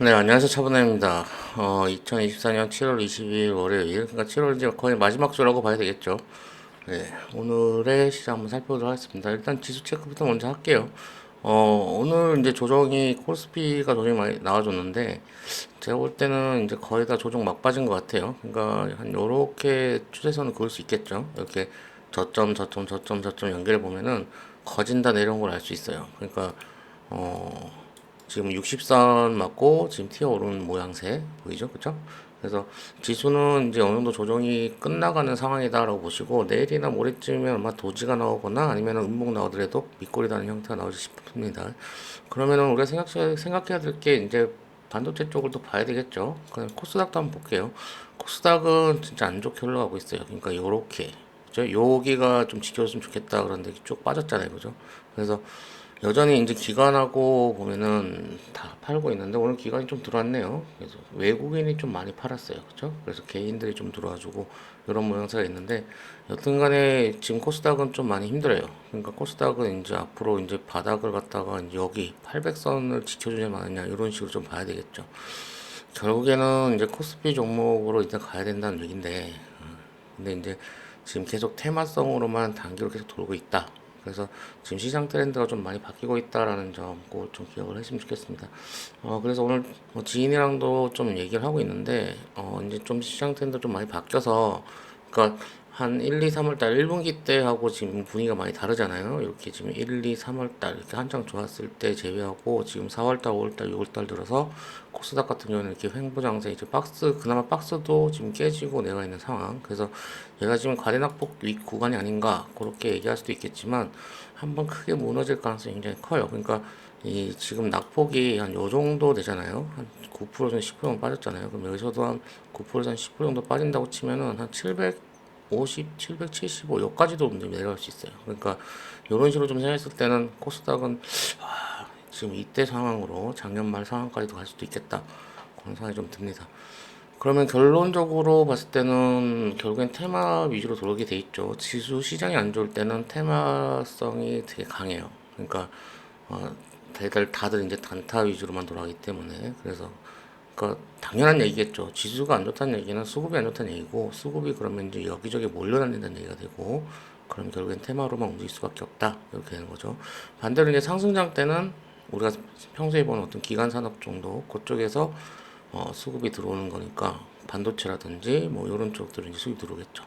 네, 안녕하세요. 차분해입니다. 2024년 7월 22일 월요일, 그러니까 7월 이제 거의 마지막 주라고 봐야 되겠죠. 네, 오늘의 시장 한번 살펴보도록 하겠습니다. 일단 지수 체크부터 먼저 할게요. 오늘 이제 조정이 코스피가 조정이 많이 나와줬는데, 제가 볼 때는 이제 거의 다 조정 막빠진 것 같아요. 그러니까 한 요렇게 추세선을 그을 수 있겠죠. 이렇게 저점 연결해 보면은 거진다 내려온 걸 알 수 있어요. 그러니까 지금 60선 맞고 지금 튀어 오르는 모양새 보이죠? 그쵸? 그래서 지수는 이제 어느 정도 조정이 끝나가는 상황이다라고 보시고 내일이나 모레쯤이면 아마 도지가 나오거나 아니면 음봉 나오더라도 밑꼬리 다는 형태가 나오지 싶습니다. 그러면은 우리가 생각해야 될 게 이제 반도체 쪽을 또 봐야 되겠죠. 그럼 코스닥도 한번 볼게요. 코스닥은 진짜 안 좋게 흘러가고 있어요. 그러니까 요렇게 그죠? 여기가 좀 지켜줬으면 좋겠다 그런데 쭉 빠졌잖아요. 그죠? 그래서 여전히 이제 기관하고 보면은 다 팔고 있는데 오늘 기관이 좀 들어왔네요. 그래서 외국인이 좀 많이 팔았어요. 그렇죠? 그래서 개인들이 좀 들어와주고 이런 모양새가 있는데 여튼간에 지금 코스닥은 좀 많이 힘들어요. 그러니까 코스닥은 이제 앞으로 이제 바닥을 갖다가 이제 여기 800선을 지켜주냐 마느냐 이런 식으로 좀 봐야 되겠죠. 결국에는 이제 코스피 종목으로 일단 가야 된다는 얘긴데 근데 이제 지금 계속 테마성으로만 단기로 계속 돌고 있다. 그래서 지금 시장 트렌드가 좀 많이 바뀌고 있다라는 점 꼭 좀 기억을 했으면 좋겠습니다. 그래서 오늘 뭐 지인이랑도 좀 얘기를 하고 있는데, 이제 좀 시장 트렌드 좀 많이 바뀌어서, 그러니까 한 1, 2, 3월 달 1분기 때 하고 지금 분위기가 많이 다르잖아요. 이렇게 지금 1, 2, 3월 달 이렇게 한창 좋았을 때 제외하고 지금 4월 달, 5월 달, 6월 달 들어서 코스닥 같은 경우는 이렇게 횡보 장세 이제 그나마 박스도 지금 깨지고 내가 있는 상황. 그래서 얘가 지금 과대낙폭 윗 구간이 아닌가 그렇게 얘기할 수도 있겠지만 한번 크게 무너질 가능성이 굉장히 커요. 그러니까 이 지금 낙폭이 한 요 정도 되잖아요. 한 9%에서 10% 정도 빠졌잖아요. 그럼 여기서도 한 9%에서 한 10% 정도 빠진다고 치면은 한 750, 775 여기까지도 내려갈 수 있어요. 그러니까 이런 식으로 좀 생각했을 때는 코스닥은 지금 이때 상황으로 작년 말 상황까지도 갈 수도 있겠다. 그런 생각이 좀 듭니다. 그러면 결론적으로 봤을 때는 결국엔 테마 위주로 돌게 돼 있죠. 지수 시장이 안 좋을 때는 테마성이 되게 강해요. 그러니까 어, 다들 이제 단타 위주로만 돌아가기 때문에 그래서 그러니까 당연한 얘기겠죠. 지수가 안 좋다는 얘기는 수급이 안 좋다는 얘기고 수급이 그러면 이제 여기저기 몰려다닌다는 얘기가 되고 그럼 결국엔 테마로만 움직일 수밖에 없다 이렇게 되는 거죠. 반대로 이제 상승장 때는 우리가 평소에 보는 어떤 기간 산업 정도 그쪽에서 수급이 들어오는 거니까 반도체라든지 뭐 이런 쪽들은 이제 수급이 들어오겠죠.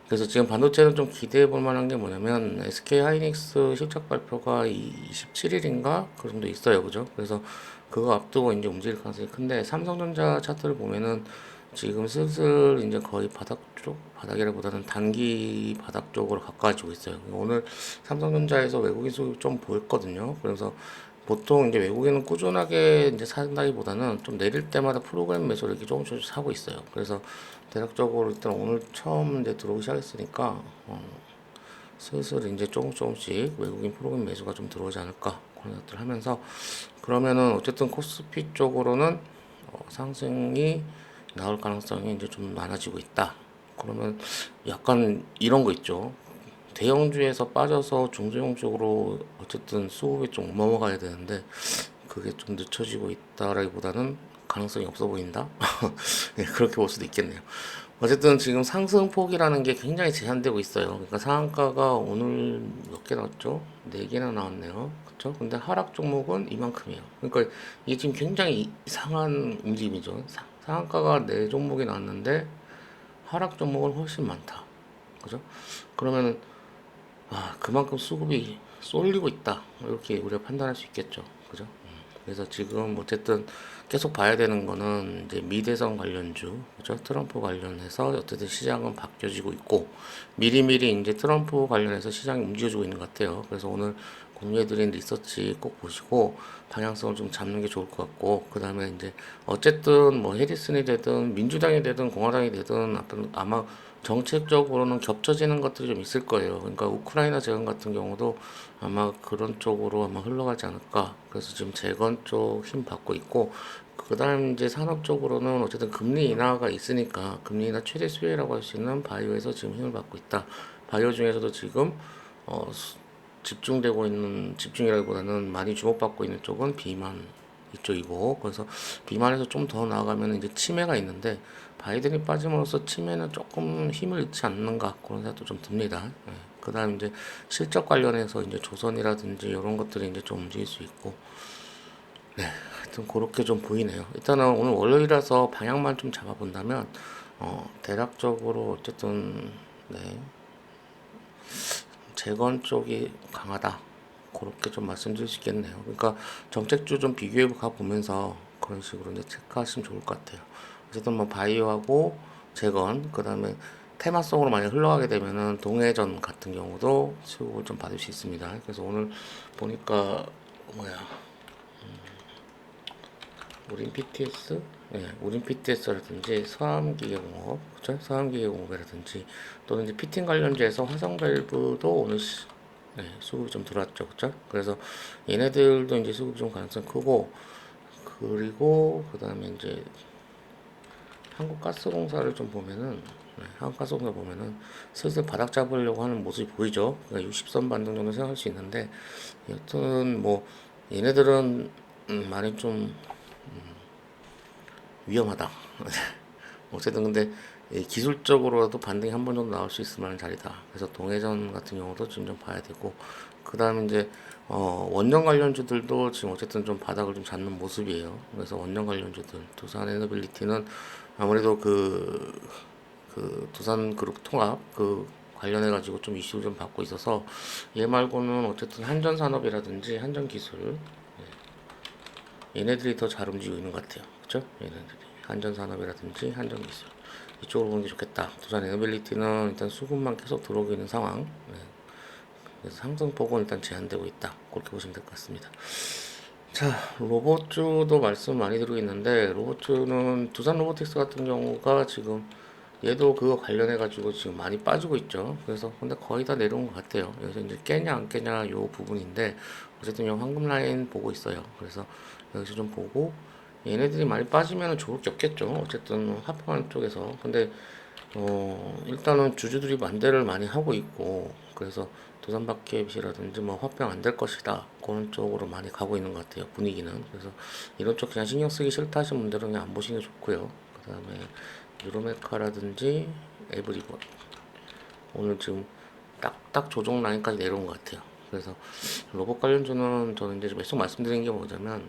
그래서 지금 반도체는 좀 기대해 볼 만한 게 뭐냐면 SK 하이닉스 실적 발표가 27일인가 그 정도 있어요. 그죠? 그래서 그거 앞두고 이제 움직일 가능성이 큰데 삼성전자 차트를 보면은 지금 슬슬 이제 거의 바닥이라보다는 단기 바닥 쪽으로 가까워지고 있어요. 오늘 삼성전자에서 외국인 수급이 좀 보였거든요. 그래서 보통 이제 외국인은 꾸준하게 이제 산다기보다는 좀 내릴 때마다 프로그램 매수를 이렇게 조금씩 사고 있어요. 그래서 대략적으로 일단 오늘 처음 이제 들어오기 시작했으니까 슬슬 이제 조금씩 외국인 프로그램 매수가 좀 들어오지 않을까 그런 것들 하면서 그러면은 어쨌든 코스피 쪽으로는 상승이 나올 가능성이 이제 좀 많아지고 있다. 그러면 약간 이런 거 있죠. 대형주에서 빠져서 중소형 쪽으로 어쨌든 수급이 좀 넘어가야 되는데 그게 좀 늦춰지고 있다라기보다는 가능성이 없어 보인다. 네, 그렇게 볼 수도 있겠네요. 어쨌든 지금 상승폭이라는 게 굉장히 제한되고 있어요. 그러니까 상한가가 오늘 몇 개 나왔죠? 4개나 나왔네요. 그쵸? 근데 하락 종목은 이만큼이에요. 그러니까 이게 지금 굉장히 이상한 움직임이죠. 상한가가 4종목이 나왔는데 하락 종목은 훨씬 많다. 그죠? 그러면은 그만큼 수급이 쏠리고 있다. 이렇게 우리가 판단할 수 있겠죠. 그죠? 그래서 지금 어쨌든 계속 봐야 되는 거는 이제 미대선 관련주, 그죠? 트럼프 관련해서 어쨌든 시장은 바뀌어지고 있고 미리미리 이제 트럼프 관련해서 시장이 움직여주고 있는 것 같아요. 그래서 오늘 공유해드린 리서치 꼭 보시고 방향성을 좀 잡는 게 좋을 것 같고 그 다음에 이제 어쨌든 뭐 해리슨이 되든 민주당이 되든 공화당이 되든 아마 정책적으로는 겹쳐지는 것들이 좀 있을 거예요. 그러니까 우크라이나 재건 같은 경우도 아마 그런 쪽으로 아마 흘러가지 않을까. 그래서 지금 재건 쪽 힘 받고 있고, 그 다음 이제 산업 쪽으로는 어쨌든 금리 인하가 있으니까 금리 인하 최대 수혜라고 할 수 있는 바이오에서 지금 힘을 받고 있다. 바이오 중에서도 지금 집중되고 있는 집중이라기보다는 많이 주목받고 있는 쪽은 비만이에요. 이쪽이고, 그래서 비만에서 좀 더 나아가면 이제 치매가 있는데, 바이든이 빠짐으로써 치매는 조금 힘을 잃지 않는가 그런 생각도 좀 듭니다. 예. 그다음 이제 실적 관련해서 이제 조선이라든지 이런 것들이 이제 좀 움직일 수 있고, 네, 하여튼 그렇게 좀 보이네요. 일단은 오늘 월요일이라서 방향만 좀 잡아본다면, 대략적으로 어쨌든 네, 재건 쪽이 강하다. 그렇게 좀 말씀드릴 수 있겠네요. 그러니까 정책주 좀 비교해 가 보면서 그런 식으로 이제 체크하시면 좋을 것 같아요. 어쨌든 뭐 바이오하고 재건, 그 다음에 테마성으로 많이 흘러가게 되면은 동해전 같은 경우도 수급을 좀 받을 수 있습니다. 그래서 오늘 보니까 뭐야, 우린 PTS, 네, 우린 PTS라든지 서암기계공업, 그죠? 서암기계공업이라든지 또는 이제 피팅 관련주에서 화성밸브도 오늘 네, 수급이 좀 들어왔죠, 그죠? 그래서 얘네들도 이제 수급이 좀 가능성 크고, 그리고 그 다음에 이제 한국가스공사를 좀 보면은, 네, 한국가스공사 보면은 슬슬 바닥 잡으려고 하는 모습이 보이죠. 그러니까 60선 반등 정도 생각할 수 있는데, 여튼 뭐 얘네들은 많이 좀 위험하다. 어쨌든 근데 기술적으로라도 반등이 한 번 정도 나올 수 있을 만한 자리다. 그래서 동해전 같은 경우도 지금 좀 봐야 되고, 그 다음에 이제 원전 관련주들도 지금 어쨌든 좀 바닥을 좀 잡는 모습이에요. 그래서 원전 관련주들, 두산 에너빌리티는 아무래도 그 두산 그룹 통합 그 관련해 가지고 좀 이슈를 좀 받고 있어서, 얘 말고는 어쨌든 한전 산업이라든지 한전 기술, 얘네들이 더 잘 움직이고 있는 것 같아요. 그쵸? 얘네들이. 한전산업이라든지 한전기술. 이쪽으로 보는 게 좋겠다. 두산 에너빌리티는 일단 수급만 계속 들어오고 있는 상황. 네. 그래서 상승폭은 일단 제한되고 있다. 그렇게 보시면 될 것 같습니다. 자, 로봇주도 말씀 많이 드리고 있는데, 로봇주는 두산 로보틱스 같은 경우가 지금 얘도 그거 관련해 가지고 지금 많이 빠지고 있죠. 그래서 근데 거의 다 내려온 것 같아요. 여기서 이제 깨냐 안 깨냐 요 부분인데, 어쨌든 이 황금 라인 보고 있어요. 그래서 여기서 좀 보고, 얘네들이 많이 빠지면 좋을 게 없겠죠. 어쨌든 하평하는 쪽에서. 근데 일단은 주주들이 반대를 많이 하고 있고, 그래서 두산바퀴앱이라든지 뭐 화평 안 될 것이다 그런 쪽으로 많이 가고 있는 것 같아요, 분위기는. 그래서 이런 쪽 그냥 신경 쓰기 싫다 하시는 분들은 그냥 안 보시는 게 좋고요. 그 다음에 유로메카라든지 에브리본, 오늘 지금 딱 조정 라인까지 내려온 것 같아요. 그래서 로봇 관련주는 저는 이제 계속 말씀드린 게 뭐냐면,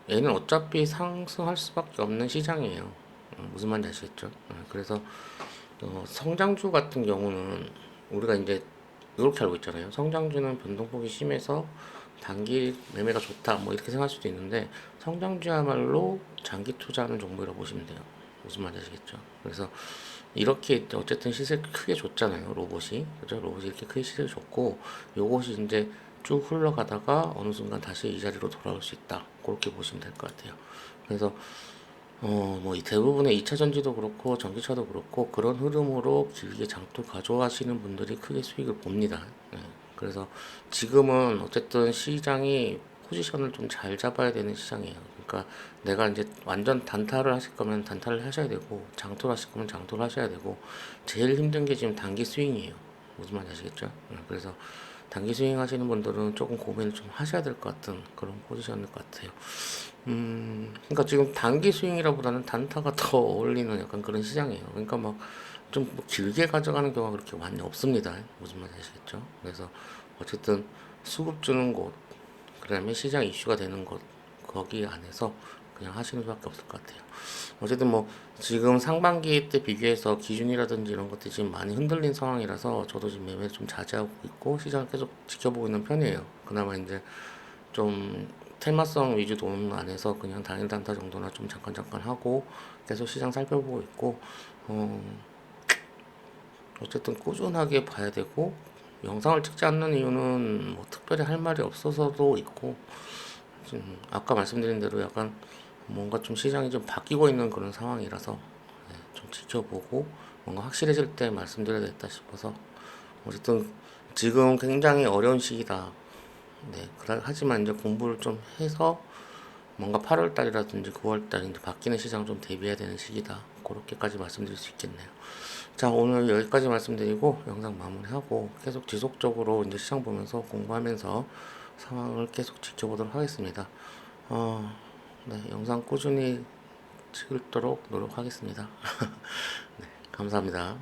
얘는 어차피 상승할 수밖에 없는 시장이에요. 무슨 말인지 아시겠죠? 그래서 성장주 같은 경우는 우리가 이제 이렇게 알고 있잖아요. 성장주는 변동폭이 심해서 단기 매매가 좋다, 뭐 이렇게 생각할 수도 있는데, 성장주야말로 장기 투자하는 종목이라고 보시면 돼요. 무슨 말인지 아시겠죠? 그래서 이렇게 어쨌든 시세 크게 줬잖아요, 로봇이. 그죠? 로봇이 이렇게 크게 시세 줬고, 요것이 이제 쭉 흘러가다가 어느 순간 다시 이 자리로 돌아올 수 있다. 그렇게 보시면 될 것 같아요. 그래서 뭐 이 대부분의 2차 전지도 그렇고 전기차도 그렇고 그런 흐름으로 길게 장투 가져가시는 분들이 크게 수익을 봅니다. 예. 그래서 지금은 어쨌든 시장이 포지션을 좀 잘 잡아야 되는 시장이에요. 그러니까 내가 이제 완전 단타를 하실 거면 단타를 하셔야 되고, 장투를 하실 거면 장투를 하셔야 되고, 제일 힘든 게 지금 단기 스윙이에요. 무슨 말인지 아시겠죠? 그래서 단기 스윙 하시는 분들은 조금 고민을 좀 하셔야 될 것 같은 그런 포지션일 것 같아요. 그러니까 지금 단기 스윙이라보다는 단타가 더 어울리는 약간 그런 시장이에요. 그러니까 막 좀 길게 가져가는 경우가 그렇게 많이 없습니다. 무슨 말인지 아시겠죠? 그래서 어쨌든 수급 주는 곳, 그다음에 시장 이슈가 되는 곳, 거기 안에서 그냥 하시는 수밖에 없을 것 같아요. 어쨌든 뭐 지금 상반기 때 비교해서 기준이라든지 이런 것들이 지금 많이 흔들린 상황이라서 저도 지금 매매 좀 자제하고 있고 시장을 계속 지켜보고 있는 편이에요. 그나마 이제 좀 테마성 위주 돈 안에서 그냥 단일 단타 정도나 좀 잠깐 하고 계속 시장 살펴보고 있고, 어, 어쨌든 꾸준하게 봐야 되고, 영상을 찍지 않는 이유는 뭐 특별히 할 말이 없어서도 있고, 지금 아까 말씀드린 대로 약간 뭔가 좀 시장이 좀 바뀌고 있는 그런 상황이라서, 네, 좀 지켜보고 뭔가 확실해질 때 말씀드려야겠다 싶어서, 어쨌든 지금 굉장히 어려운 시기다. 네, 하지만 이제 공부를 좀 해서 뭔가 8월 달이라든지 9월 달 이제 바뀌는 시장 좀 대비해야 되는 시기다. 그렇게까지 말씀드릴 수 있겠네요. 자, 오늘 여기까지 말씀드리고 영상 마무리하고 계속 지속적으로 이제 시장 보면서 공부하면서 상황을 계속 지켜보도록 하겠습니다. 네, 영상 꾸준히 찍도록 노력하겠습니다. 네, 감사합니다.